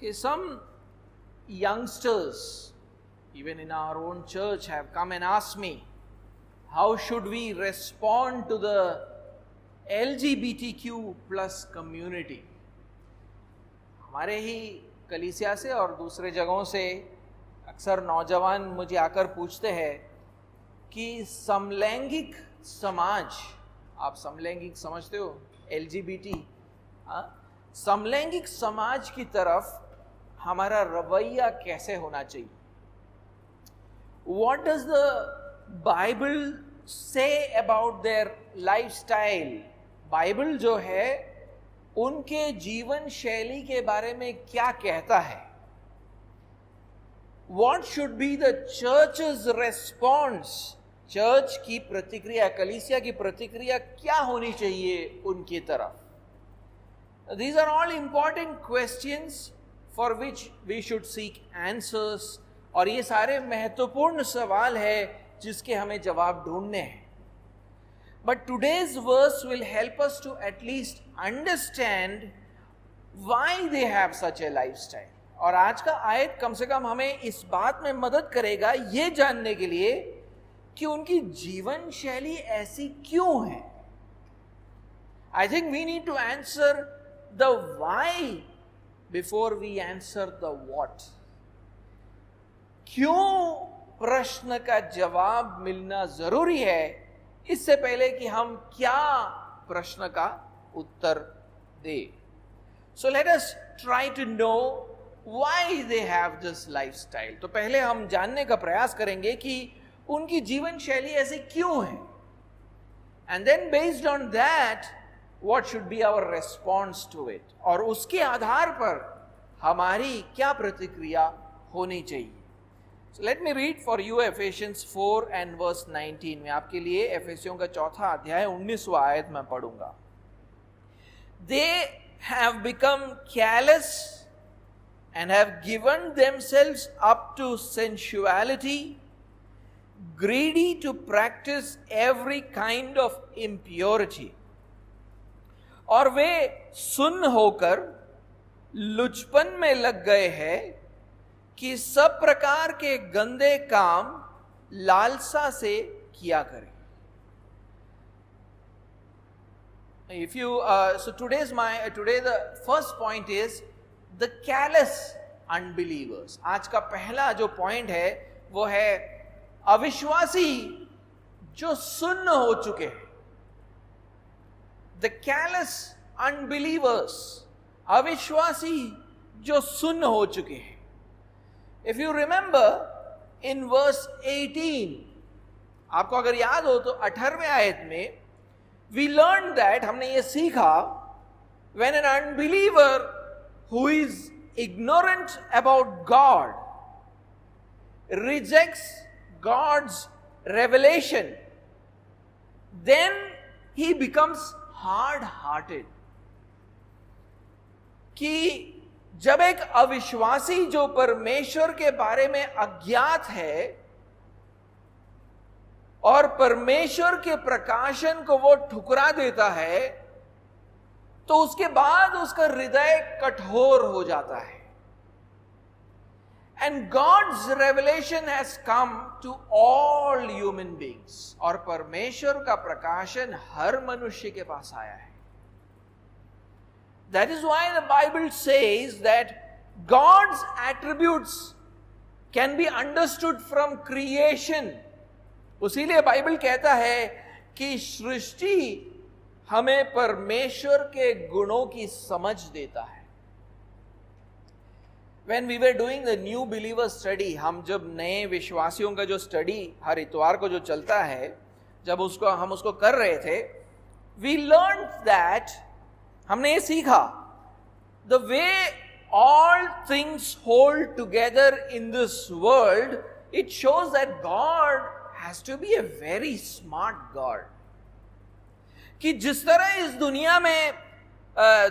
कि some youngsters, even in our own church, have come and asked me, how should we respond to the LGBTQ plus community? हमारे ही कलीसिया से और दूसरे जगहों से अक्सर नौजवान मुझे आकर पूछते हैं कि समलैंगिक समाज, आप समलैंगिक समझते हो, LGBT, समलैंगिक समाज की तरफ हमारा रवैया कैसे होना चाहिए? What does the Bible say about their lifestyle? Bible जो है उनके जीवन शैली के बारे में क्या कहता है? What should be the church's response? Church की प्रतिक्रिया, कलीसिया की प्रतिक्रिया क्या होनी चाहिए उनकी तरफ? These are all important questions for which we should seek answers. और ये सारे महत्वपूर्ण सवाल है जिसके हमें जवाब ढूंढने हैं. But today's verse will help us to at least understand why they have such a lifestyle. और आज का आयत कम से कम हमें इस बात में मदद करेगा ये जानने के लिए कि उनकी जीवन शैली ऐसी क्यों है. I think we need to answer the why before we answer the what. क्यों प्रश्न का जवाब मिलना जरूरी है इससे पहले कि हम क्या प्रश्न का उत्तर दें. So let us try to know why they have this lifestyle. तो पहले हम जानने का प्रयास करेंगे कि उनकी जीवन शैली ऐसी क्यों है. And then based on that, what should be our response to it? और उसके आधार पर हमारी क्या प्रतिक्रिया होनी चाहिए. So let me read for you Ephesians 4 and verse 19. मैं आपके लिए एफेसियों का 4 अध्याय 19वां आयत में पढ़ूंगा. They have become callous and have given themselves up to sensuality, greedy to practice every kind of impurity. और वे सुन्न होकर लुचपन में लग गए हैं कि सब प्रकार के गंदे काम लालसा से किया करें. If you so today the first point is the callous unbelievers. आज का पहला जो पॉइंट है वो है अविश्वासी जो सुन्न हो चुके हैं. The callous unbelievers, अविश्वासी जो सुन्न हो चुके हैं. If you remember in verse 18, आपको अगर याद हो तो 18वें आयत में we learned that, हमने ये सीखा, when an unbeliever who is ignorant about God rejects God's revelation, then he becomes hard-hearted. कि जब एक अविश्वासी जो परमेश्वर के बारे में अज्ञात है और परमेश्वर के प्रकाशन को वो ठुकरा देता है तो उसके बाद उसका हृदय कठोर हो जाता है. And God's revelation has come to all human beings. और परमेश्वर का प्रकाशन हर मनुष्य के पास आया है. That is why the Bible says that God's attributes can be understood from creation. उसीलिए बाइबल कहता है कि सृष्टि हमें परमेश्वर के गुणों की समझ देता है. When we were doing the new believer study, हम जब नए विश्वासियों का जो स्टडी हर इतवार को जो चलता है, जब हम उसको कर रहे थे, we learned that, हमने ये सीखा, the way all things hold together in this world, it shows that God has to be a very smart God. कि जिस तरह इस दुनिया में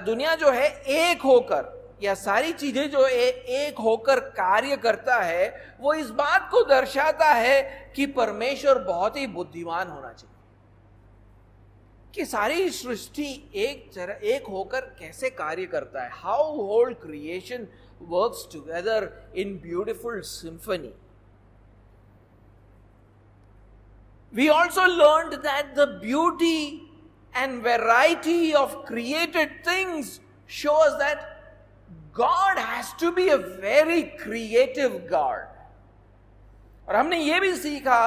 दुनिया जो है एक होकर या सारी चीजें जो एक होकर कार्य करता है, वो इस बात को दर्शाता है कि परमेश्वर बहुत ही बुद्धिमान होना चाहिए. कि सारी सृष्टि एक होकर कैसे कार्य करता है. How whole creation works together in beautiful symphony. We also learned that the beauty and variety of created things show us that God has to be a very creative God. और हमने ये भी सीखा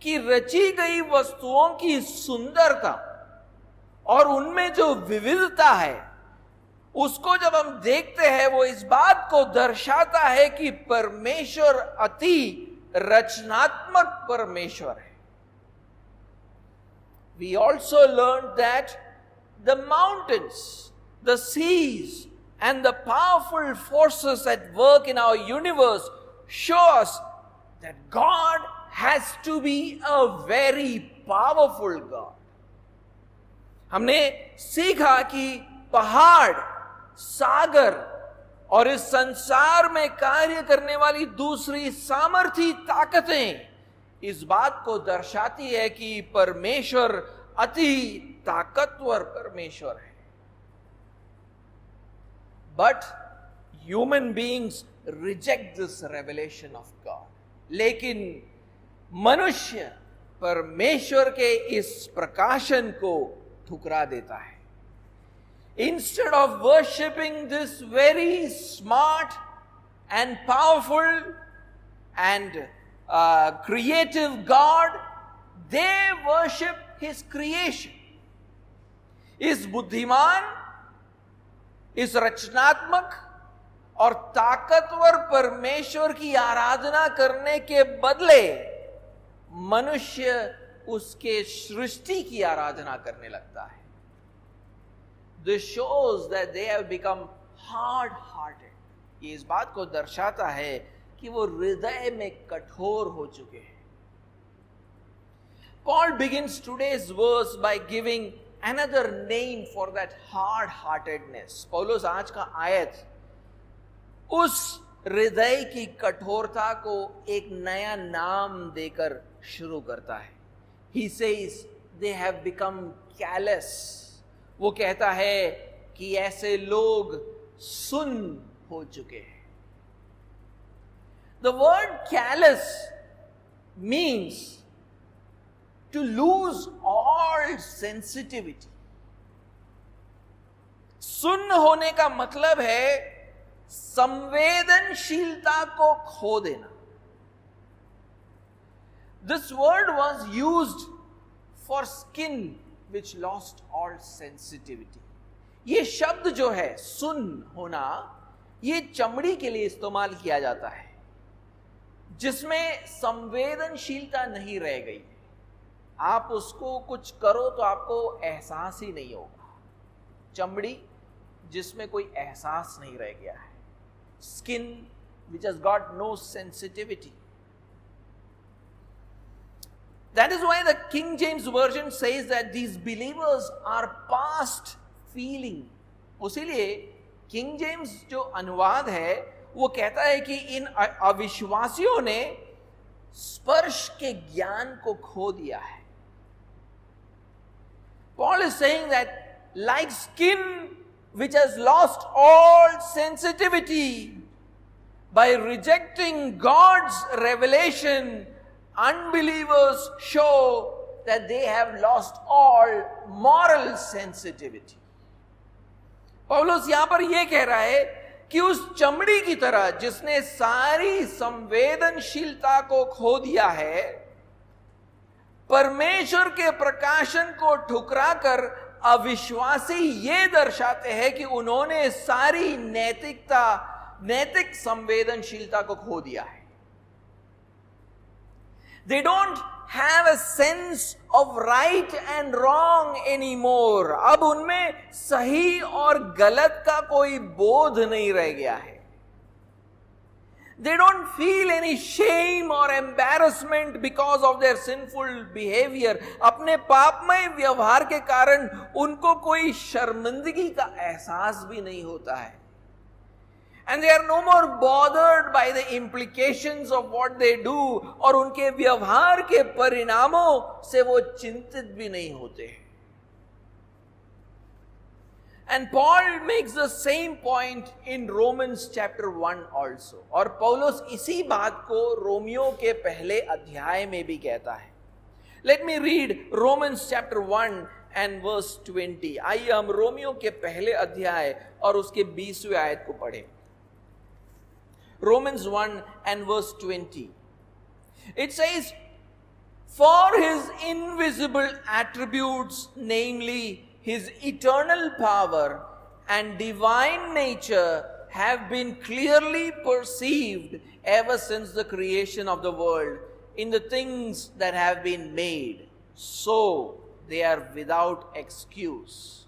कि रची गई वस्तुओं की सुंदरता और उनमें जो विविधता है, उसको जब हम देखते हैं वो इस बात को दर्शाता है कि परमेश्वर अति रचनात्मक परमेश्वर है. We also learned that the mountains, the seas, and the powerful forces at work in our universe show us that God has to be a very powerful God. हमने सीखा कि पहाड़, सागर और इस संसार में कार्य करने वाली दूसरी सामर्थी ताकतें इस बात को दर्शाती है कि परमेश्वर अति ताकतवर परमेश्वर है. But human beings reject this revelation of God. लेकिन मनुष्य परमेश्वर के इस प्रकाशन को ठुकरा देता है. Instead of worshipping this very smart and powerful and creative God, they worship His creation. इस बुद्धिमान, इस रचनात्मक और ताकतवर परमेश्वर की आराधना करने के बदले मनुष्य उसके सृष्टि की आराधना करने लगता है. This shows that they have become hard-hearted. ये इस बात को दर्शाता है कि वो हृदय में कठोर हो चुके हैं. Paul begins today's verse by giving another name for that hard-heartedness. पौलुस आज का आयत उस हृदय की कठोरता को एक नया नाम देकर शुरू करता है. He says they have become callous. वो कहता है कि ऐसे लोग सुन हो चुके हैं. The word callous means to lose all sensitivity. सुन्न होने का मतलब है संवेदनशीलता को खो देना. This word was used for skin which lost all sensitivity. ये शब्द जो है सुन्न होना, ये चमड़ी के लिए इस्तेमाल किया जाता है जिसमें संवेदनशीलता नहीं रह गई. आप उसको कुछ करो तो आपको एहसास ही नहीं होगा. चमड़ी जिसमें कोई एहसास नहीं रह गया है. Skin which has got no sensitivity. That is why the King James Version says that these believers are past feeling. उसीलिए किंग जेम्स जो अनुवाद है वो कहता है कि इन अविश्वासियों ने स्पर्श के ज्ञान को खो दिया है. Paul is saying that like skin which has lost all sensitivity, by rejecting God's revelation, unbelievers show that they have lost all moral sensitivity. पौलुस यहां पर यह कह रहा है कि उस चमड़ी की तरह जिसने सारी संवेदनशीलता को खो दिया है, परमेश्वर के प्रकाशन को ठुकराकर अविश्वासी ये दर्शाते हैं कि उन्होंने सारी नैतिक संवेदनशीलता को खो दिया है. They don't have a sense of right and wrong anymore. अब उनमें सही और गलत का कोई बोध नहीं रह गया है. They don't feel any shame or embarrassment because of their sinful behavior. अपने पापमय व्यवहार के कारण उनको कोई शर्मिंदगी का एहसास भी नहीं होता है. And they are no more bothered by the implications of what they do. और उनके व्यवहार के परिणामों से वो चिंतित भी नहीं होते हैं. And Paul makes the same point in Romans chapter 1 also. और पौलुस इसी बात को रोमियो के पहले अध्याय में भी कहता है. Let me read Romans chapter 1 and verse 20. आइए हम रोमियो के पहले अध्याय और उसके 20वें आयत को पढ़ें. Romans 1 and verse 20. It says, "For his invisible attributes, namely his eternal power and divine nature, have been clearly perceived ever since the creation of the world in the things that have been made, so they are without excuse."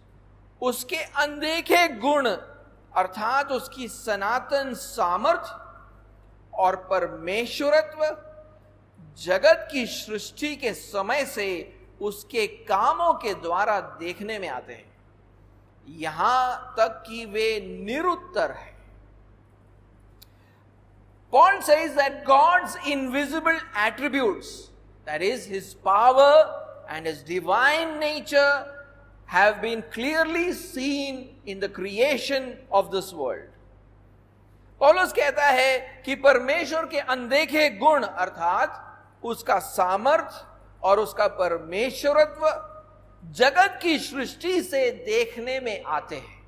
उसके अनदेखे गुण अर्थात उसकी सनातन सामर्थ्य और परमेश्वरत्व जगत की सृष्टि के समय से उसके कामों के द्वारा देखने में आते हैं, यहां तक कि वे निरुत्तर हैं. Paul says that God's invisible attributes, that is his power and his divine nature, have been clearly seen in the creation of this world. पौलुस कहता है कि परमेश्वर के अनदेखे गुण अर्थात उसका सामर्थ्य और उसका परमेश्वरत्व जगत की सृष्टि से देखने में आते हैं.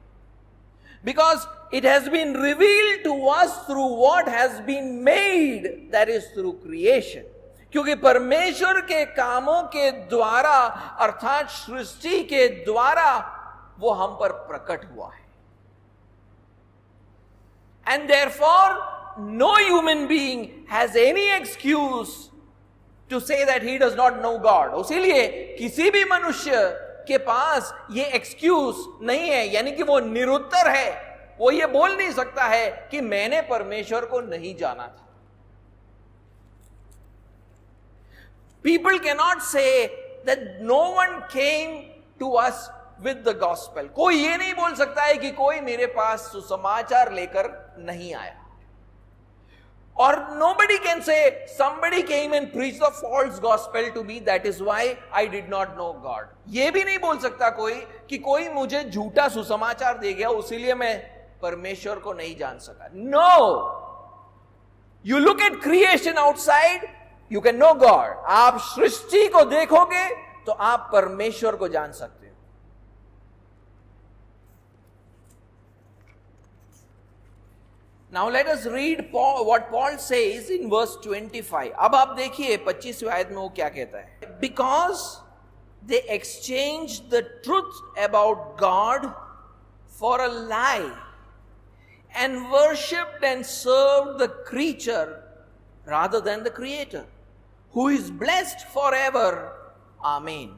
Because it has been revealed to us through what has been made, that is through creation. क्योंकि परमेश्वर के कामों के द्वारा अर्थात सृष्टि के द्वारा वो हम पर प्रकट हुआ है. And therefore no human being has any excuse to say that he does not know God. इसीलिए किसी भी मनुष्य के पास ये एक्सक्यूज नहीं है, यानी कि वो निरुत्तर है. वो ये बोल नहीं सकता है कि मैंने परमेश्वर को नहीं जाना था. People cannot say that no one came to us with the gospel. कोई ये नहीं बोल सकता है कि कोई मेरे पास सुसमाचार लेकर नहीं आया. Or nobody can say somebody came and preached the false gospel to me, that is why I did not know God. ये भी नहीं बोल सकता कोई कि कोई मुझे झूठा सुसमाचार दे गया उसीलिए मैं परमेश्वर को नहीं जान सका. No. You look at creation outside, you can know God. आप सृष्टि को देखोगे तो आप परमेश्वर को जान सकते हो. Now let us read what Paul says in verse 25. अब आप देखिए 25वें आयत में वो क्या कहता है. Because they exchanged the truth about God for a lie and worshipped and served the creature rather than the Creator, who is blessed forever. Amen.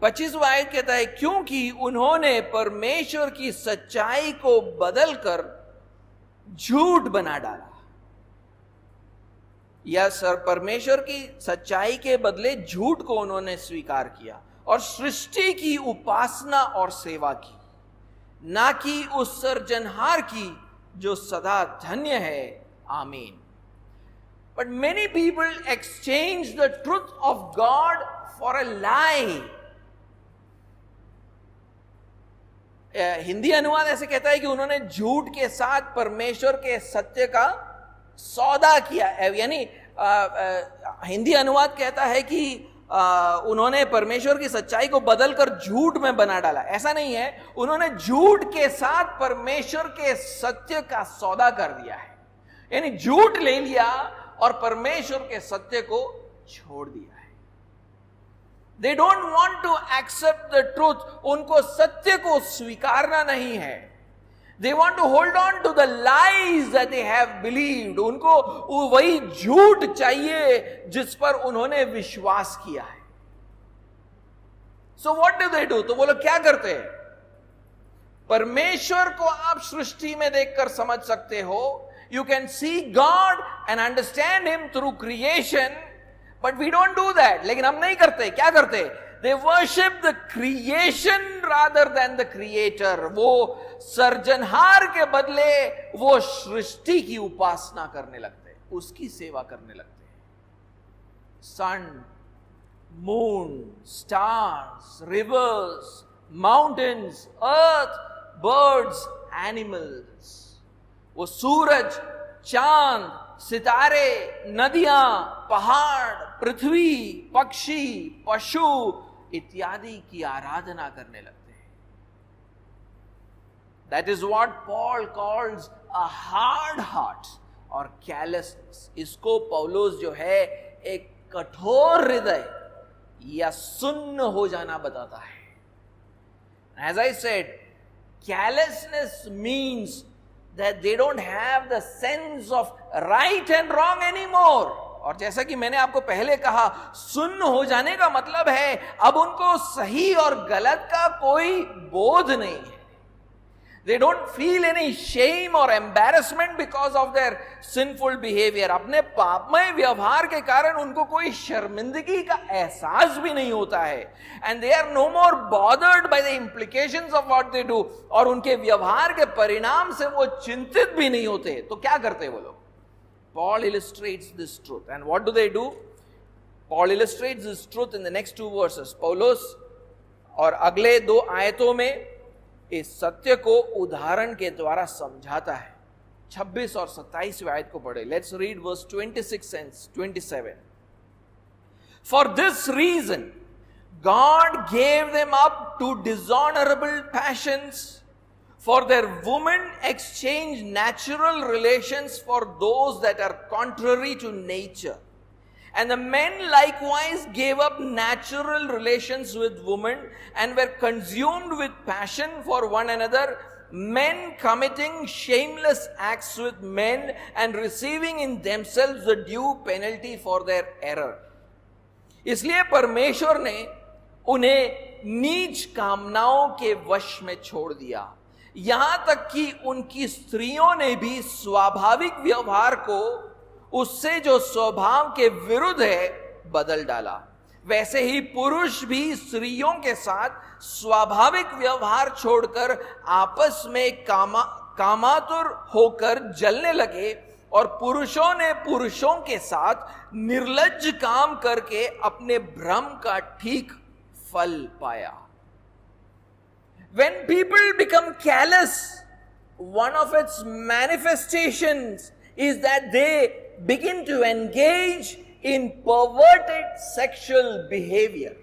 25वां आयत कहता है, क्योंकि उन्होंने परमेश्वर की सच्चाई को बदलकर झूठ बना डाला, या सर परमेश्वर की सच्चाई के बदले झूठ को उन्होंने स्वीकार किया और सृष्टि की उपासना और सेवा की, ना कि उस सर्जनहार की जो सदा धन्य है. आमीन. But many people exchange the truth of God for a lie. Hindi अनुवाद ऐसे कहता है कि उन्होंने झूठ के साथ परमेश्वर के सत्य का सौदा किया. यानी हिंदी अनुवाद कहता है कि उन्होंने परमेश्वर की सच्चाई को बदलकर झूठ में बना डाला. ऐसा नहीं है, उन्होंने झूठ के साथ परमेश्वर के सत्य का सौदा कर दिया है. यानी झूठ ले लिया और परमेश्वर के सत्य को छोड़ दिया है. They don't want to accept the truth. उनको सत्य को स्वीकारना नहीं है. They want to hold on to the lies that they have believed. उनको वही झूठ चाहिए जिस पर उन्होंने विश्वास किया है. So what do they do? तो वो लोग क्या करते हैं? परमेश्वर को आप सृष्टि में देखकर समझ सकते हो. You can see God and understand Him through creation. But we don't do that. लेकिन हम नहीं करते. क्या करते? They worship the creation rather than the creator. वो सर्जनहार के बदले वो सृष्टि की उपासना करने लगते, उसकी सेवा करने लगते. Sun, moon, stars, rivers, mountains, earth, birds, animals. वो सूरज, चांद, सितारे, नदियां, पहाड़, पृथ्वी, पक्षी, पशु इत्यादि की आराधना करने लगते हैं. That is what Paul calls a hard heart और carelessness. इसको पौलुस जो है एक कठोर हृदय या सुन्न हो जाना बताता है. As I said, carelessness means that they don't have the sense of right and wrong anymore. और जैसा कि मैंने आपको पहले कहा, सुन्न हो जाने का मतलब है अब उनको सही और गलत का कोई बोध नहीं है. They don't feel any shame or embarrassment because of their sinful behavior. अपने पापमय व्यवहार के कारण उनको कोई शर्मिंदगी का एहसास भी नहीं होता है. And they are no more bothered by the implications of what they do. और उनके व्यवहार के परिणाम से वो चिंतित भी नहीं होते. तो क्या करते वो लोग? Paul illustrates this truth. And what do? Paul illustrates this truth in the next 2 verses. पौलुस और अगले 2 आयतों में इस सत्य को उदाहरण के द्वारा समझाता है. 26 और 27 आयत को पढ़े. Let's read verse 26 and 27. For this reason, God gave them up to dishonorable passions. For their women exchanged natural relations for those that are contrary to nature. And the men likewise gave up natural relations with women and were consumed with passion for one another, men committing shameless acts with men and receiving in themselves the due penalty for their error. इसलिए परमेश्वर ने उन्हें नीच कामनाओं के वश में छोड़ दिया, यहां तक कि उनकी स्त्रियों ने भी स्वाभाविक व्यवहार को उससे जो स्वभाव के विरुद्ध है बदल डाला. वैसे ही पुरुष भी स्त्रियों के साथ स्वाभाविक व्यवहार छोड़कर आपस में कामातुर होकर जलने लगे और पुरुषों ने पुरुषों के साथ निर्लज्ज काम करके अपने भ्रम का ठीक फल पाया. When people become callous, one of its manifestations is that they begin to engage in perverted sexual behavior.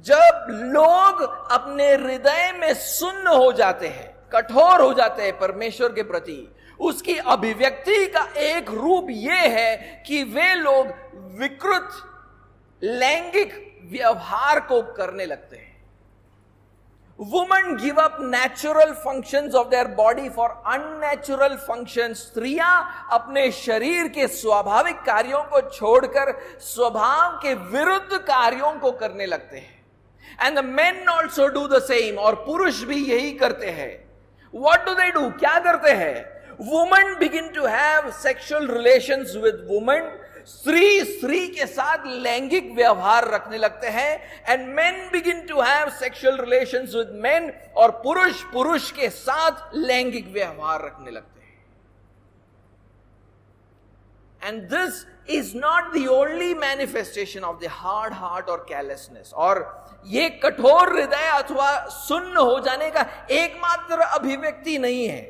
जब लोग अपने हृदय में सुन्न हो जाते हैं, कठोर हो जाते हैं परमेश्वर के प्रति, उसकी अभिव्यक्ति का एक रूप यह है कि वे लोग विकृत लैंगिक व्यवहार को करने लगते हैं. Women give up natural functions of their body for unnatural functions. स्त्रियां अपने शरीर के स्वाभाविक कार्यों को छोड़कर स्वभाव के विरुद्ध कार्यों को करने लगते हैं. And the men also do the same. और पुरुष भी यही करते हैं. What do they do? क्या करते हैं? Women begin to have sexual relations with women. स्त्री के साथ लैंगिक व्यवहार रखने लगते हैं. And men begin to have sexual relations with men. और पुरुष के साथ लैंगिक व्यवहार रखने लगते हैं. And this is not the only manifestation of the hard heart और carelessness. और ये कठोर हृदय अथवा सुन्न हो जाने का एकमात्र अभिव्यक्ति नहीं है.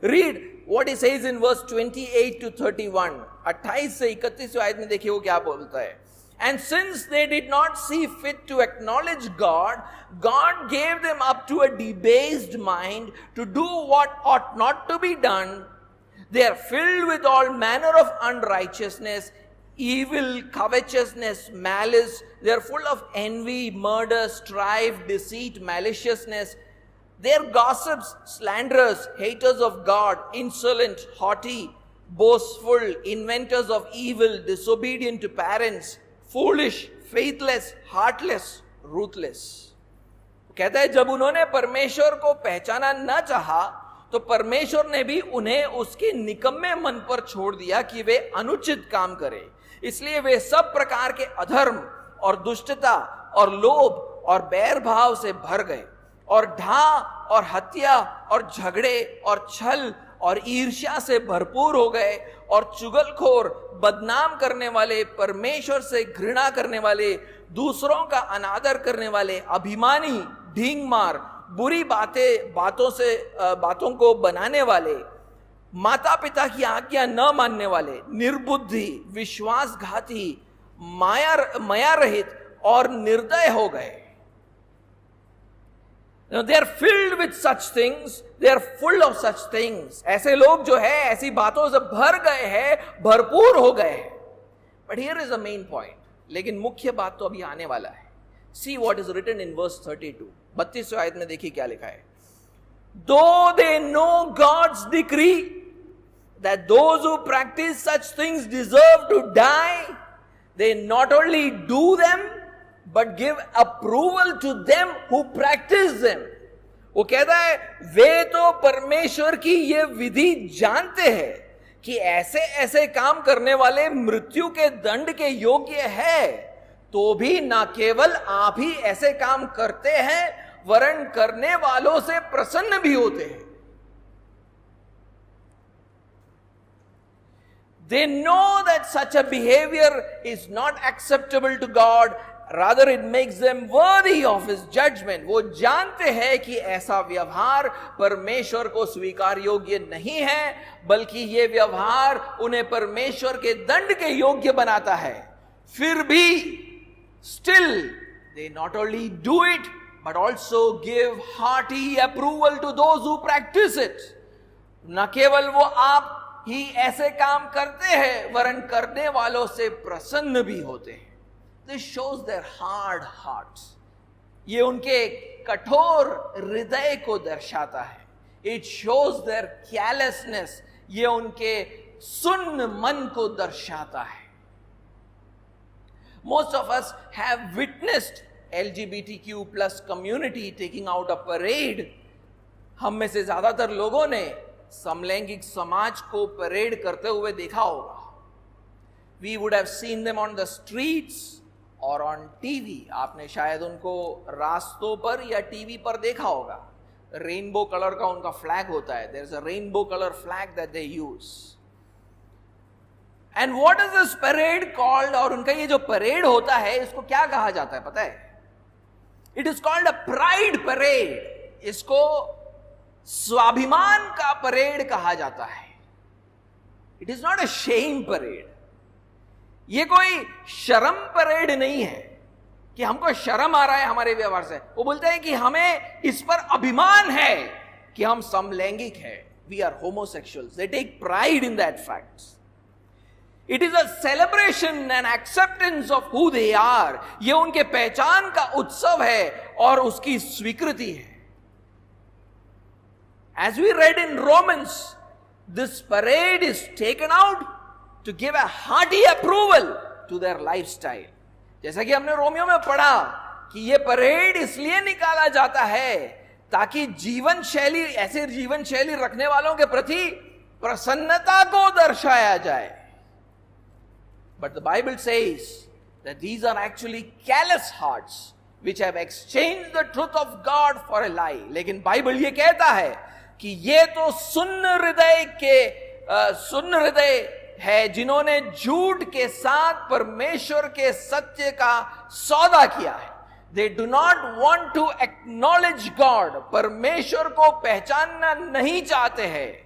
Read what he says in verse 28 to 31. 28 से 31 आयत में देखिए वो क्या बोलता है. And since they did not see fit to acknowledge God, God gave them up to a debased mind to do what ought not to be done. They are filled with all manner of unrighteousness, evil, covetousness, malice. They are full of envy, murder, strife, deceit, maliciousness. They are gossips, slanderers, haters of God, insolent, haughty, boastful, inventors of evil, disobedient to parents, foolish, faithless, heartless, ruthless. कहता है जब उन्होंने परमेश्वर को पहचाना न चाहा तो परमेश्वर ने भी उन्हें उसके निकम्मे मन पर छोड़ दिया कि वे अनुचित काम करें. इसलिए वे सब प्रकार के अधर्म और दुष्टता और लोभ और बैर भाव से भर गए और ढा और हत्या और झगड़े और छल और ईर्ष्या से भरपूर हो गए और चुगलखोर, बदनाम करने वाले, परमेश्वर से घृणा करने वाले, दूसरों का अनादर करने वाले, अभिमानी, ढींग मार, बुरी बातों को बनाने वाले, माता पिता की आज्ञा न मानने वाले, निर्बुद्धि, विश्वासघाती, माया रहित और निर्दय हो गए. They are filled with such things, they are full of such things. ऐसे लोग जो है ऐसी बातों से भर गए हैं, भरपूर हो गए हैं. But here is the main point. लेकिन मुख्य बात तो अभी आने वाला है. See what is written in verse 32. 32वें आयत में देखिए क्या लिखा है. Though they know God's decree that those who practice such things deserve to die, they not only do them but give approval to them who practice them. वो कहता है वे तो परमेश्वर की ये विधि जानते हैं कि ऐसे ऐसे काम करने वाले मृत्यु के दंड के योग्य है, तो भी ना केवल आप ही ऐसे काम करते हैं वरन करने वालों से प्रसन्न भी होते हैं. They know that such a behavior is not acceptable to God, rather it makes them worthy of His judgment. वो जानते हैं कि ऐसा व्यवहार परमेश्वर को स्वीकार योग्य नहीं है, बल्कि ये व्यवहार उन्हें परमेश्वर के दंड के योग्य बनाता है. फिर भी still they not only do it but also give hearty approval to those who practice it. न केवल वो आप ही ऐसे काम करते हैं वरन करने वालों से प्रसन्न भी होते हैं. This shows their hard hearts. ये उनके कठोर हृदय को दर्शाता है. It shows their carelessness. ये उनके सुन्न मन को दर्शाता है. Most of us have witnessed LGBTQ plus community taking out a parade. हम में से ज्यादातर लोगों ने समलैंगिक समाज को परेड करते हुए देखा होगा. We would have seen them on the streets or on TV. आपने शायद उनको रास्तों पर या टीवी पर देखा होगा. रेनबो कलर का उनका फ्लैग होता है. There is a rainbow color flag that they use. And what is this parade called? और उनका ये जो परेड होता है इसको क्या कहा जाता है पता है? It is called a pride parade. इसको स्वाभिमान का परेड कहा जाता है. It is not a shame parade. ये कोई शर्म परेड नहीं है कि हमको शर्म आ रहा है हमारे व्यवहार से. वो बोलते हैं कि हमें इस पर अभिमान है कि हम समलैंगिक हैं. We are homosexuals. They take pride in that fact. It is a celebration and acceptance of who they are. ये उनके पहचान का उत्सव है और उसकी स्वीकृति है. As we read in Romans, this parade is taken out to give a hearty approval to their lifestyle. जैसा कि हमने रोमियो में पढ़ा कि ये परेड इसलिए निकाला जाता है ताकि ऐसे जीवन शैली रखने वालों के प्रति प्रसन्नता को दर्शाया जाए. But the Bible says that these are actually callous hearts which have exchanged the truth of God for a lie. लेकिन बाइबल ये कहता है कि ये तो सुन्न हृदय है जिन्होंने झूठ के साथ परमेश्वर के सत्य का सौदा किया है. They do not want to acknowledge God. परमेश्वर को पहचानना नहीं चाहते हैं.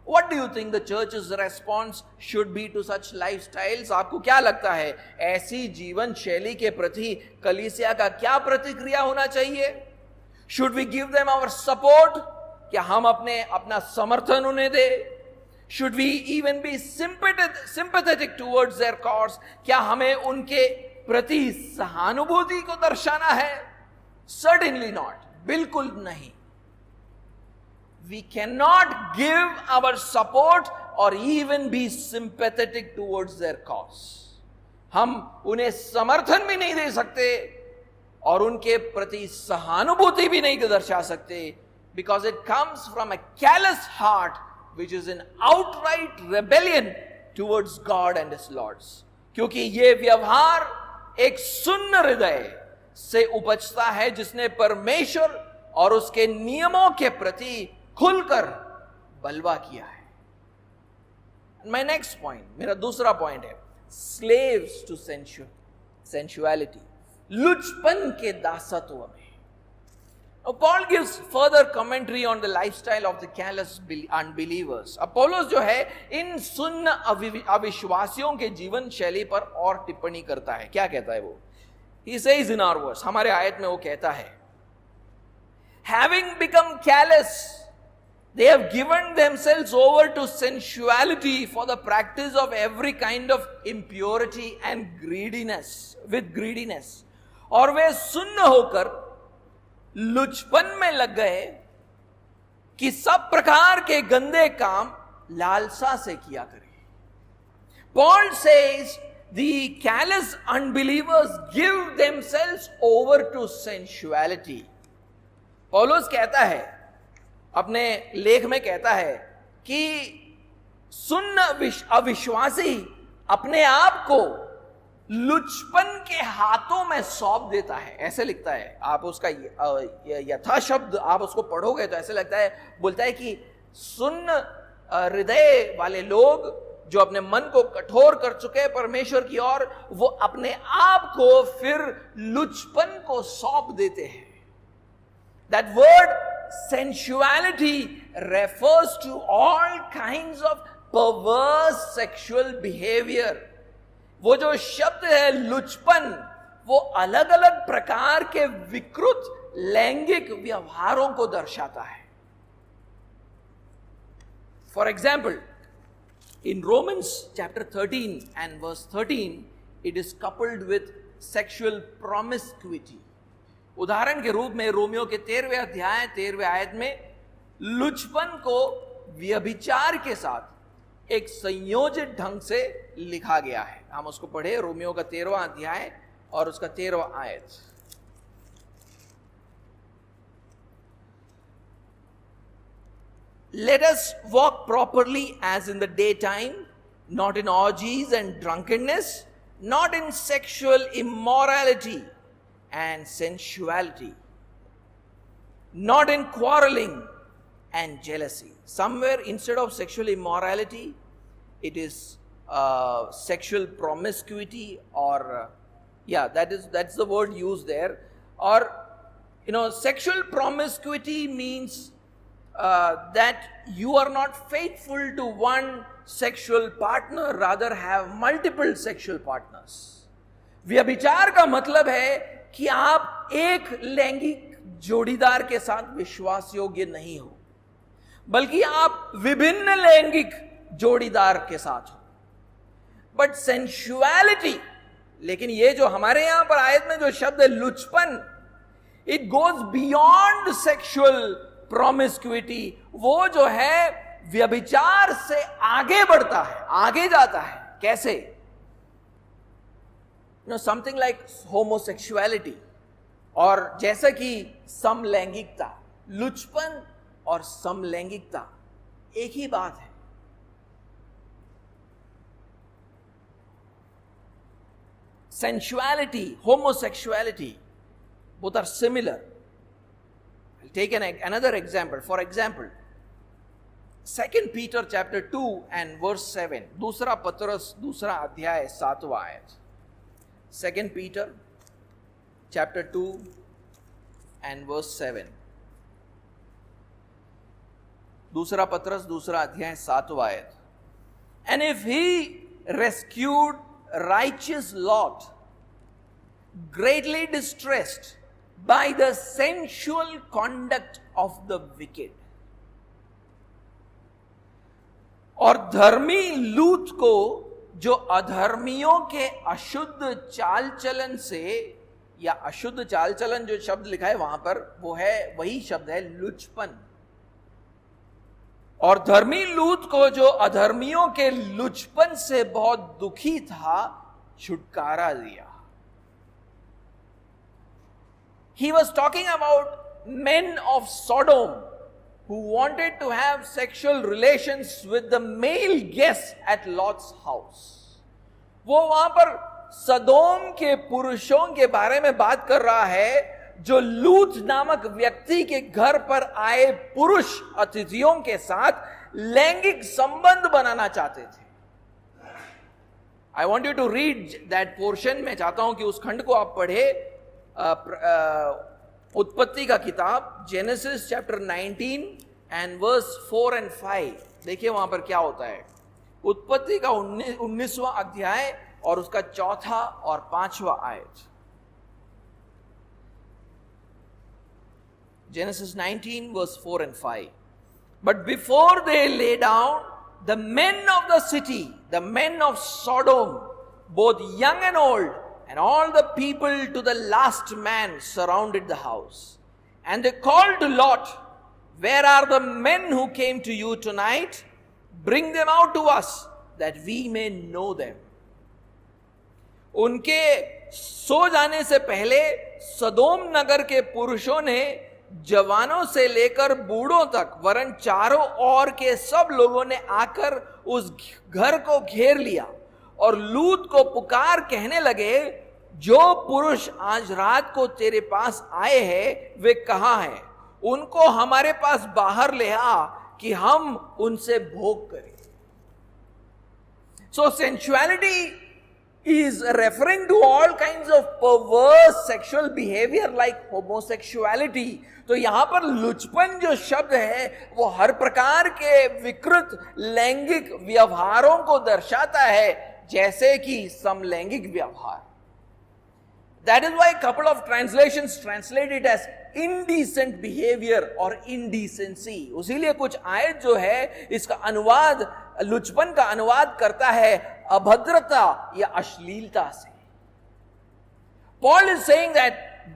What do you think the church's response should be to such lifestyles? आपको क्या लगता है ऐसी जीवन शैली के प्रति कलीसिया का क्या प्रतिक्रिया होना चाहिए? Should we give them our support? क्या हम अपना समर्थन उन्हें दें? Should we even be sympathetic towards their cause? क्या हमें उनके प्रति सहानुभूति को दर्शाना है? Certainly not. बिल्कुल नहीं. We cannot give our support or even be sympathetic towards their cause. हम उन्हें समर्थन भी नहीं दे सकते और उनके प्रति सहानुभूति भी नहीं दर्शा सकते, because it comes from a callous heart which is in outright rebellion towards God and His Lords. क्योंकि ये व्यवहार एक सुन्न हृदय से उपजता है जिसने परमेश्वर और उसके नियमों के प्रति खुलकर बलवा किया है. My next point, मेरा दूसरा पॉइंट है slaves to sensuality. लुचपन के दासत्व में. Paul gives further commentary on the lifestyle of the callous unbelievers. Apollos जो है इन सुन्न अविश्वासियों के जीवन शैली पर और टिप्पणी करता है. क्या कहता है वो? He says in our verse, हमारे आयत में वो कहता है, having become callous, they have given themselves over to sensuality for the practice of every kind of impurity and greediness, with greediness. और वे सुन्न होकर लुचपन में लग गए कि सब प्रकार के गंदे काम लालसा से किया करें. Paul says the callous unbelievers give themselves over to sensuality. पौलुस कहता है, अपने लेख में कहता है कि सुन्न अविश्वासी अपने आप को लुचपन के हाथों में सौंप देता है. ऐसे लिखता है, आप उसका यथा शब्द आप उसको पढ़ोगे तो ऐसे लगता है, बोलता है कि सुन्न हृदय वाले लोग जो अपने मन को कठोर कर चुके हैं परमेश्वर की ओर, वो अपने आप को फिर लुचपन को सौंप देते हैं. That word sensuality refers to all kinds of perverse sexual behavior. वो जो शब्द है लुचपन, वो अलग अलग प्रकार के विकृत लैंगिक व्यवहारों को दर्शाता है. For example, in Romans chapter 13 and verse 13, it is coupled with sexual promiscuity. उदाहरण के रूप में रोमियो के 13वें अध्याय 13वें आयत में लुचपन को व्यभिचार के साथ एक संयोजित ढंग से लिखा गया है. हम उसको पढ़े, रोमियो का 13वां अध्याय और उसका 13वां आयत. Let us walk properly as in the daytime, not in orgies and drunkenness, not in sexual immorality and sensuality, not in quarreling and jealousy. Somewhere instead of sexual immorality, it is sexual promiscuity, or that's the word used there. Or sexual promiscuity means that you are not faithful to one sexual partner, rather have multiple sexual partners. व्यभिचार का मतलब है कि आप एक लैंगिक जोड़ीदार के साथ विश्वास योग्य नहीं हो, बल्कि आप विभिन्न लैंगिक जोड़ीदार के साथ हो. बट सेंसुअलिटी, लेकिन ये जो हमारे यहां पर आयत में जो शब्द है लुचपन, it goes beyond sexual promiscuity. वो जो है व्यभिचार से आगे बढ़ता है, आगे जाता है. कैसे? समथिंग लाइक होमोसेक्सुअलिटी, और जैसा कि समलैंगिकता. लुचपन और समलैंगिकता एक ही बात है. Sensuality, homosexuality, both are similar. I'll take another example. For example, 2 Peter chapter 2 and verse 7. दूसरा पत्रस दूसरा अध्याय 7वां आयत. 2 Peter chapter 2 and verse 7. दूसरा पत्रस दूसरा अध्याय 7वां आयत. And if he rescued righteous Lot, greatly distressed by the sensual conduct of the wicked. और धर्मी लूत को जो अधर्मियों के अशुद्ध चाल चलन से, या अशुद्ध चाल चलन जो शब्द लिखा है वहां पर, वो है वही शब्द है लुचपन. और धर्मी लूत को जो अधर्मियों के लुचपन से बहुत दुखी था, छुटकारा दिया. He was talking about men of Sodom who wanted to have sexual relations with the male guests at Lot's house. वो वहां पर सदोम के पुरुषों के बारे में बात कर रहा है जो लूत नामक व्यक्ति के घर पर आए पुरुष अतिथियों के साथ लैंगिक संबंध बनाना चाहते थे. I want you to read that portion. मैं चाहता हूं कि उस खंड को आप पढ़े. उत्पत्ति का किताब Genesis chapter 19 and verse 4 and 5, देखिए वहां पर क्या होता है। उत्पत्ति का 19वां अध्याय और उसका 4था और 5वां आयत। Genesis 19 verse 4 and 5. But before they lay down, the men of the city, the men of Sodom, both young and old, and all the people to the last man surrounded the house. And they called to Lot, "Where are the men who came to you tonight? Bring them out to us, that we may know them." उनके सो जाने से पहले सदोम नगर के पुरुषों ने जवानों से लेकर बूढ़ों तक वरन चारों ओर के सब लोगों ने आकर उस घर को घेर लिया और लूत को पुकार कहने लगे, "जो पुरुष आज रात को तेरे पास आए हैं वे कहाँ हैं? उनको हमारे पास बाहर ले आ कि हम उनसे भोग करें." So sensuality is referring to all kinds of perverse sexual behavior like homosexuality. तो यहां पर लुचपन जो शब्द है वो हर प्रकार के विकृत लैंगिक व्यवहारों को दर्शाता है, जैसे कि समलैंगिक व्यवहार। That is why a couple of translations translate it as indecent behavior or indecency. उसीलिए कुछ आयत जो है इसका अनुवाद, लुचपन का अनुवाद करता है अभद्रता या अश्लीलता से। Paul is saying that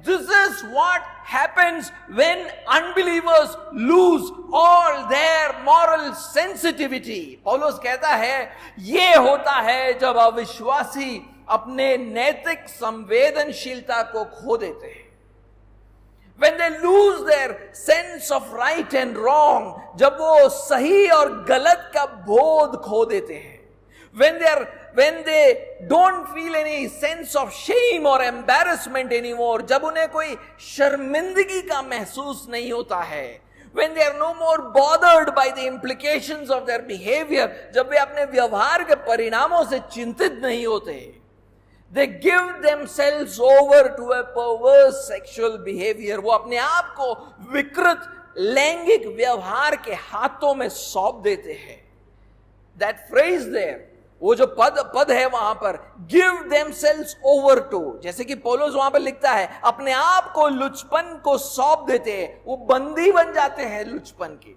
this is what happens when unbelievers lose all their moral sensitivity. पौलुस कहता है ये होता है जब अविश्वासी अपने नैतिक संवेदनशीलता को खो देते हैं। When they lose their sense of right and wrong, जब वो सही और गलत का बोध खो देते हैं। When they don't feel any sense of shame or embarrassment anymore, जब उन्हें कोई शर्मिंदगी का महसूस नहीं होता है। When they are no more bothered by the implications of their behavior, जब वे अपने व्यवहार के परिणामों से चिंतित नहीं होते। They give themselves over to a perverse sexual behavior. वो अपने आप को विकृत लैंगिक व्यवहार के हाथों में सौंप देते हैं। That phrase there, वो जो पद है वहां पर, give themselves over to, जैसे कि पौलुस वहां पर लिखता है अपने आप को लुचपन को सौंप देते हैं, वो बंदी बन जाते हैं लुचपन के।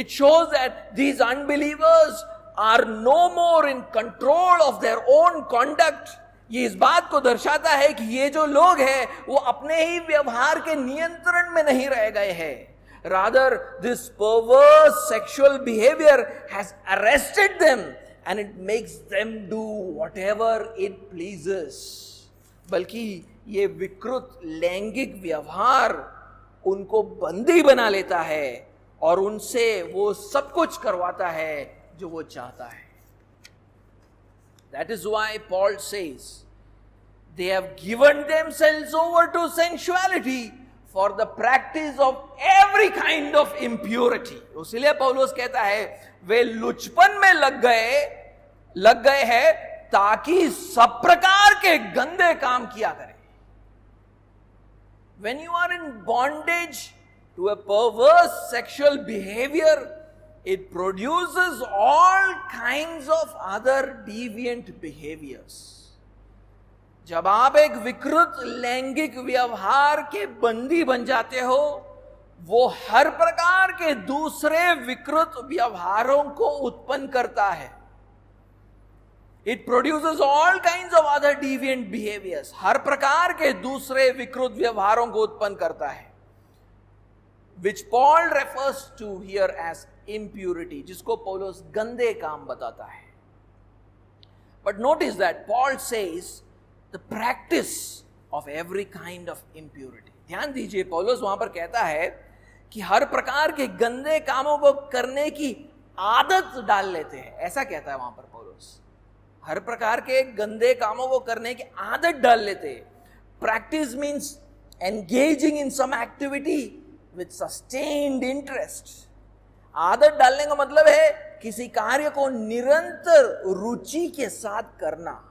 It shows that these unbelievers are no more in control of their own conduct. ये इस बात को दर्शाता है कि ये जो लोग हैं वो अपने ही व्यवहार के नियंत्रण में नहीं रह गए हैं। Rather, this perverse sexual behavior has arrested them and it makes them do whatever it pleases. बल्कि ये विकृत लैंगिक व्यवहार उनको बंदी बना लेता है और उनसे वो सब कुछ करवाता है जो वो चाहता है। That is why Paul says they have given themselves over to sensuality for the practice of every kind of impurity. इसलिए पौलुस कहता है वे लुचपन में लग गए हैं ताकि सब प्रकार के गंदे काम किया करें। When you are in bondage to a perverse sexual behavior, it produces all kinds of other deviant behaviors. जब आप एक विकृत लैंगिक व्यवहार के बंदी बन जाते हो, वो हर प्रकार के दूसरे विकृत व्यवहारों को उत्पन्न करता है। It produces all kinds of other deviant behaviors. हर प्रकार के दूसरे विकृत व्यवहारों को उत्पन्न करता है, which Paul refers to here as impurity, जिसको पौलुस गंदे काम बताता है। But notice that Paul says the practice of every kind of impurity. ध्यान दीजिए, पौलुस वहां पर कहता है कि हर प्रकार के गंदे कामों को करने की आदत डाल लेते हैं, ऐसा कहता है वहां पर पौलुस। हर प्रकार के गंदे कामों को करने की आदत डाल लेते हैं। Practice means engaging in some activity with sustained interest. आदत डालने का मतलब है किसी कार्य को निरंतर रुचि के साथ करना।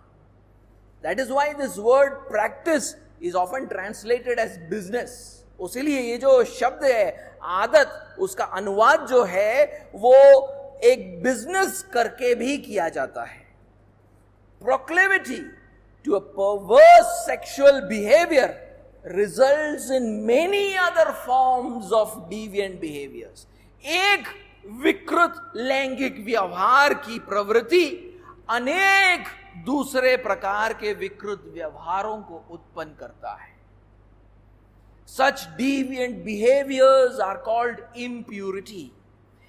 That is why this word practice is often translated as business. उसीलिए ये जो शब्द है आदत, उसका अनुवाद जो है वो एक बिजनेस करके भी किया जाता है. Proclivity to a perverse sexual behavior results in many other forms of deviant behaviors. एक विकृत लैंगिक व्यवहार की प्रवृत्ति अनेक दूसरे प्रकार के विकृत व्यवहारों को उत्पन्न करता है. Such deviant behaviors are called impurity.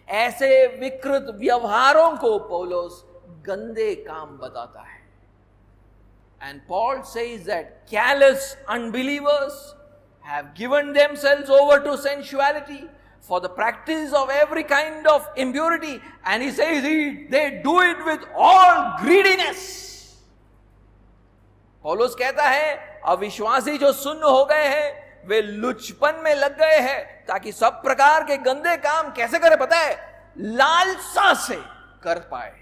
ऐसे विकृत व्यवहारों को पौलुस गंदे काम बताता है. And Paul says that callous unbelievers have given themselves over to sensuality for the practice of every kind of impurity. And he says they do it with all greediness. पौलुस कहता है अविश्वासी जो सुन्न हो गए हैं वे लुचपन में लग गए हैं ताकि सब प्रकार के गंदे काम कैसे करें पता है, लालसा से कर पाए.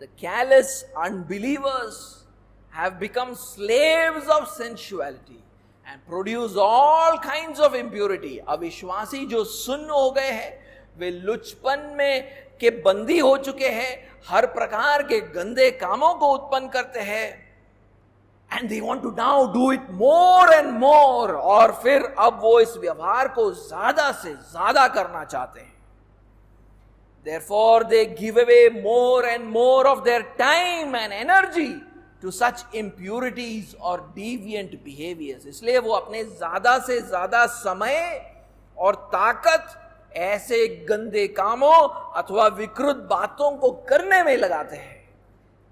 The callous unbelievers have become slaves of sensuality and produce all kinds of impurity. अविश्वासी जो सुन्न हो गए हैं वे लुचपन में के बंदी हो चुके हैं, हर प्रकार के गंदे कामों को उत्पन्न करते हैं. And they want to now do it more and more. और फिर अब वो इस व्यवहार को ज्यादा से ज्यादा करना चाहते हैं. Therefore they give away more and more of their time and energy to such impurities or deviant behaviors. इसलिए वो अपने ज्यादा से ज्यादा समय और ताकत ऐसे गंदे कामों अथवा विकृत बातों को करने में लगाते हैं.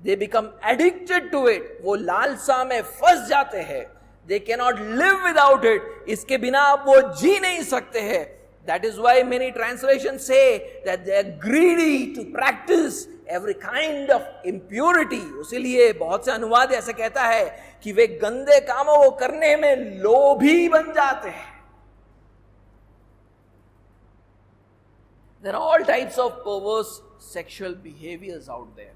They become addicted to it. वो लालसा में फंस जाते हैं. They cannot live without it. इसके बिना वो जी नहीं सकते हैं. That is why many translations say that they are greedy to practice every kind of impurity. उसीलिए बहुत से अनुवाद ऐसे कहता है कि वे गंदे कामों को करने में लोभी बन जाते हैं. There are all types of perverse sexual behaviors out there.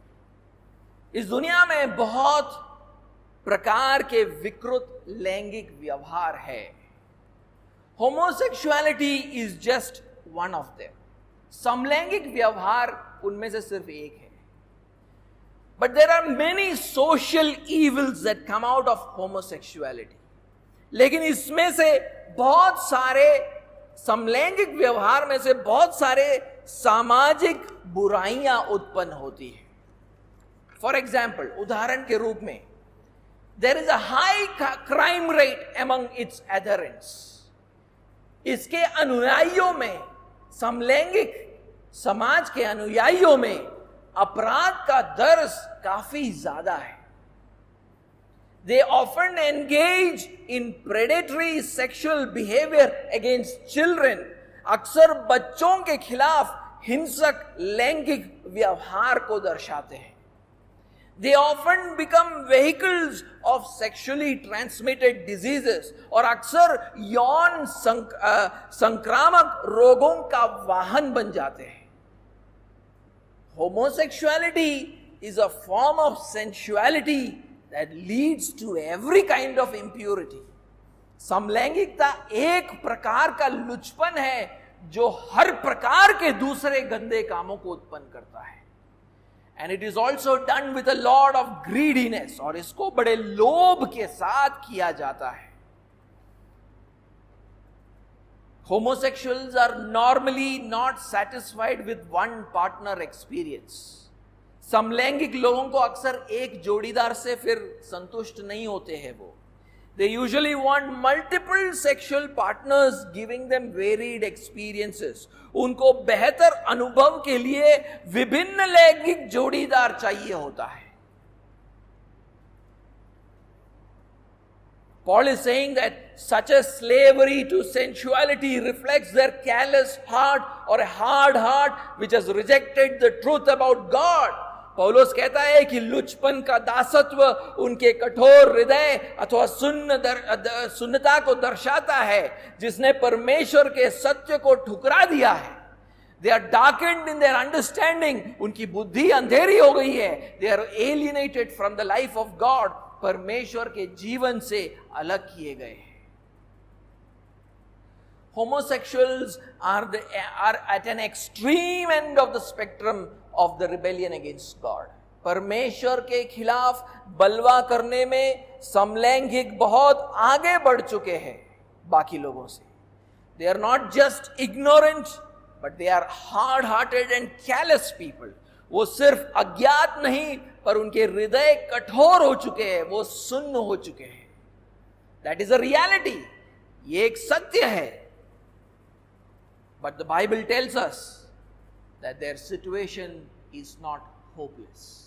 इस दुनिया में बहुत प्रकार के विकृत लैंगिक व्यवहार है. Homosexuality is just one of them. समलैंगिक व्यवहार उनमें से सिर्फ एक है. But there are many social evils that come out of homosexuality. लेकिन इसमें से बहुत सारे समलैंगिक व्यवहार में से बहुत सारे सामाजिक बुराइयां उत्पन्न होती है. फॉर एग्जाम्पल, उदाहरण के रूप में, there is a high crime rate among its adherents. इसके अनुयायियों में, समलैंगिक समाज के अनुयायियों में अपराध का दर काफी ज्यादा है. They often engage in predatory sexual behavior against children. अक्सर बच्चों के खिलाफ हिंसक लैंगिक व्यवहार को दर्शाते हैं. They often become vehicles of sexually transmitted diseases. और अक्सर यौन संक्रामक रोगों का वाहन बन जाते हैं. Homosexuality is a form of sensuality that leads to every kind of impurity. समलैंगिकता एक प्रकार का लुचपन है जो हर प्रकार के दूसरे गंदे कामों को उत्पन्न करता है. And it is also done with a lot of greediness. और इसको बड़े लोभ के साथ किया जाता है. Homosexuals are normally not satisfied with one partner experience. समलैंगिक लोगों को अक्सर एक जोड़ीदार से फिर संतुष्ट नहीं होते हैं. वो They usually want multiple sexual partners giving them varied experiences. उनको बेहतर अनुभव के लिए विभिन्न लैंगिक जोड़ीदार चाहिए होता है. Paul is saying that such a slavery to sensuality reflects their callous heart or a hard heart which has rejected the truth about God. पौलुस कहता है कि लुचपन का दासत्व उनके कठोर हृदय अथवा सुन्नता को दर्शाता है जिसने परमेश्वर के सत्य को ठुकरा दिया है. They are darkened in their understanding. उनकी बुद्धि अंधेरी हो गई है. They are alienated from the life of God परमेश्वर के जीवन से अलग किए गए हैं. Homosexuals are at an extreme end of the spectrum of the rebellion against God. परमेश्वर के खिलाफ बलवा करने में समलैंगिक बहुत आगे बढ़ चुके हैं बाकी लोगों से. They are not just ignorant, but they are hard-hearted and callous people. वो सिर्फ अज्ञात नहीं, पर उनके हृदय कठोर हो चुके हैं, वो सुन्न हो चुके हैं. That is a reality. ये एक सत्य है. But the Bible tells us that their situation is not hopeless.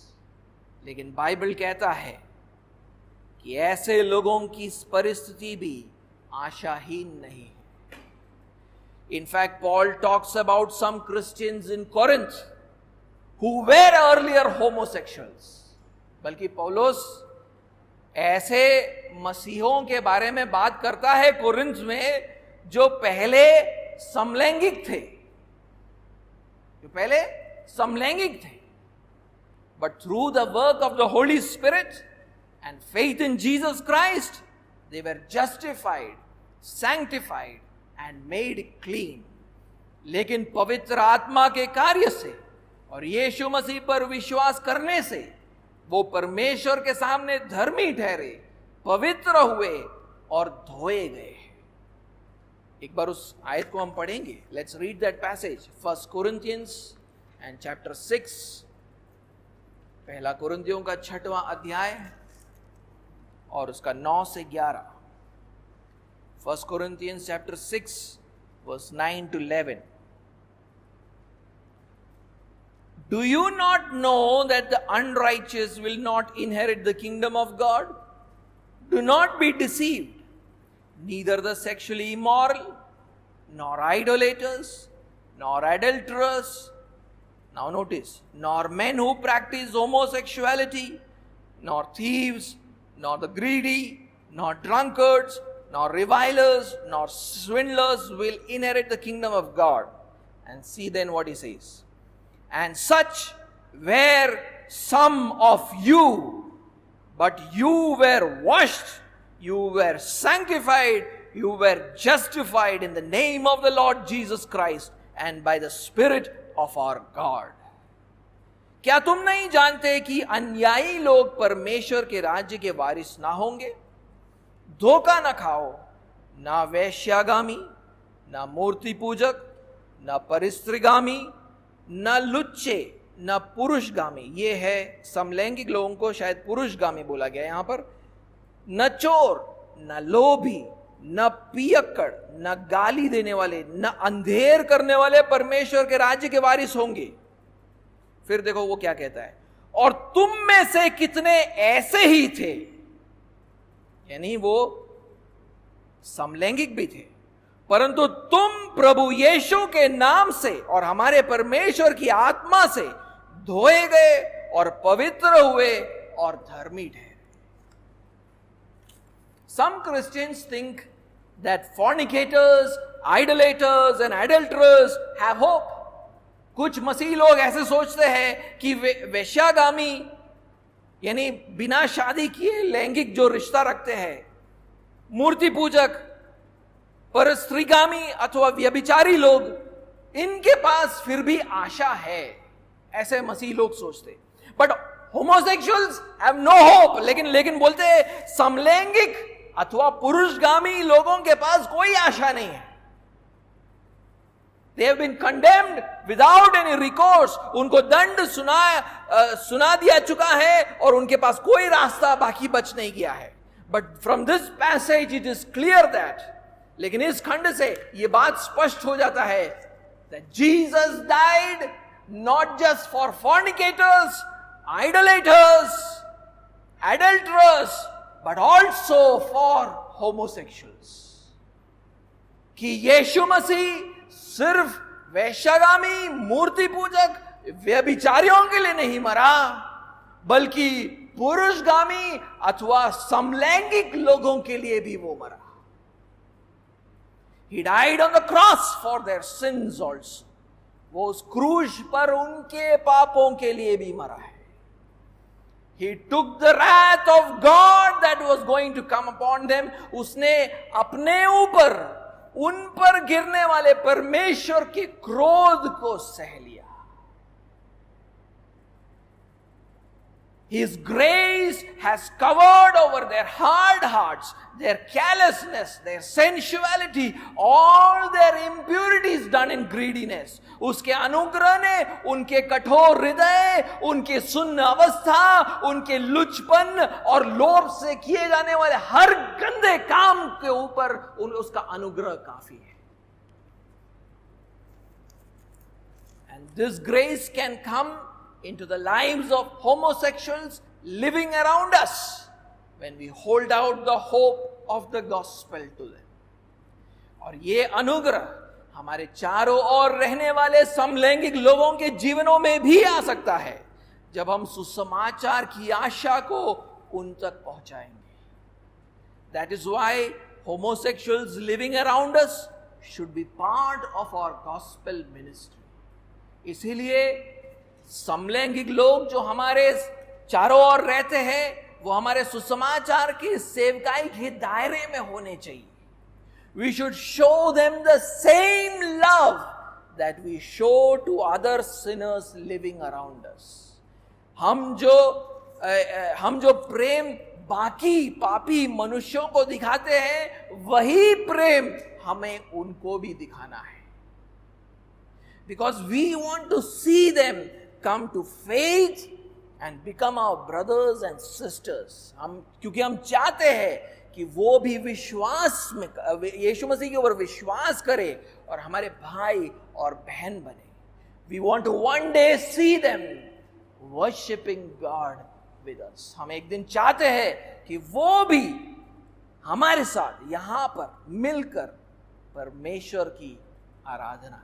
लेकिन बाइबल कहता है कि ऐसे लोगों की परिस्थिति भी आशाहीन नहीं है. In fact, Paul talks about some Christians in Corinth who were earlier homosexuals. बल्कि पौलुस ऐसे मसीहों के बारे में बात करता है कोरिन्थ में जो पहले समलैंगिक थे, but through the work of the Holy Spirit and faith in Jesus Christ, they were justified, sanctified and made clean. लेकिन पवित्र आत्मा के कार्य से और यीशु मसीह पर विश्वास करने से वो परमेश्वर के सामने धर्मी ठहरे, पवित्र हुए और धोए गए. एक बार उस आयत को हम पढ़ेंगे. Let's read that passage. 1 Corinthians and chapter 6. पहला कुरिन्थियों का 6वां अध्याय और उसका 9 से 11. 1 Corinthians chapter 6 verse 9 to 11. Do you not know that the unrighteous will not inherit the kingdom of God? Do not be deceived. Neither the sexually immoral, nor idolaters, nor adulterers, now notice, nor men who practice homosexuality, nor thieves, nor the greedy, nor drunkards, nor revilers, nor swindlers will inherit the kingdom of God. And see then what he says. And such were some of you, but you were washed, you were sanctified, you were justified in the name of the Lord Jesus Christ and by the Spirit of our God. क्या तुम नहीं जानते कि अन्यायी लोग परमेश्वर के राज्य के वारिस ना होंगे? धोखा न खाओ, ना वैश्यागामी, ना मूर्ति पूजक, ना परिस्त्रीगामी, ना लुच्चे, ना पुरुषगामी. ये है समलैंगिक लोगों को शायद पुरुषगामी बोला गया यहां पर. न चोर, न लोभी, न पियक्कड़, न गाली देने वाले, न अंधेर करने वाले परमेश्वर के राज्य के वारिस होंगे. फिर देखो वो क्या कहता है. और तुम में से कितने ऐसे ही थे, यानी वो समलैंगिक भी थे, परंतु तुम प्रभु यीशु के नाम से और हमारे परमेश्वर की आत्मा से धोए गए और पवित्र हुए और धर्मी ठहरे. Some Christians think that fornicators, idolaters and adulterers have hope. कुछ मसीह लोग ऐसे सोचते हैं कि वेश्यागामी यानी बिना शादी किए लैंगिक जो रिश्ता रखते हैं, मूर्ति पूजक, परस्त्रीगामी अथवा व्यभिचारी लोग, इनके पास फिर भी आशा है. ऐसे मसीह लोग सोचते. But homosexuals have no hope. लेकिन बोलते हैं समलैंगिक अथवा पुरुषगामी लोगों के पास कोई आशा नहीं है. They have been condemned without any recourse. उनको दंड सुना दिया चुका है और उनके पास कोई रास्ता बाकी बच नहीं गया है. But from this passage it is clear that, लेकिन इस खंड से ये बात स्पष्ट हो जाता है that Jesus died not just for fornicators, idolaters, adulterers, but also for homosexuals. कि यीशु मसीह सिर्फ वैश्यागामी, मूर्ति पूजक, व्यभिचारियों के लिए नहीं मरा, बल्कि पुरुषगामी अथवा समलैंगिक लोगों के लिए भी वो मरा. He died on the cross for their sins also. वो उस क्रूज पर उनके पापों के लिए भी मरा है. He took the wrath of God that was going to come upon them. उसने अपने ऊपर उन पर गिरने वाले परमेश्वर के क्रोध को सह लिया. His grace has covered over their hard hearts, their carelessness, their sensuality, all their impurities done in greediness. उसके अनुग्रह ने उनके कठोर हृदय, उनके सुन्न अवस्था, उनके लुचपन और लोभ से किए जाने वाले हर गंदे काम के ऊपर उसका अनुग्रह काफी है. And this grace can come into the lives of homosexuals living around us when we hold out the hope of the gospel to them. और ये अनुग्रह हमारे चारों ओर रहने वाले समलैंगिक लोगों के जीवनों में भी आ सकता है जब हम सुसमाचार की आशा को उन तक पहुंचाएंगे. That is why homosexuals living around us should be part of our gospel ministry. इसीलिए समलैंगिक लोग जो हमारे चारों ओर रहते हैं वो हमारे सुसमाचार की सेवकाई के दायरे में होने चाहिए. We should show them the same love that we show to other sinners living around us. हम जो प्रेम बाकी पापी मनुष्यों को दिखाते हैं वही प्रेम हमें उनको भी दिखाना है. Because we want to see them come to faith and become our brothers and sisters. क्योंकि हम चाहते हैं कि वो भी विश्वास में यीशु मसीह के ऊपर विश्वास करे और हमारे भाई और बहन बने. We want to one day see them worshiping God with us. हम एक दिन चाहते हैं कि वो भी हमारे साथ यहाँ पर मिलकर परमेश्वर की आराधना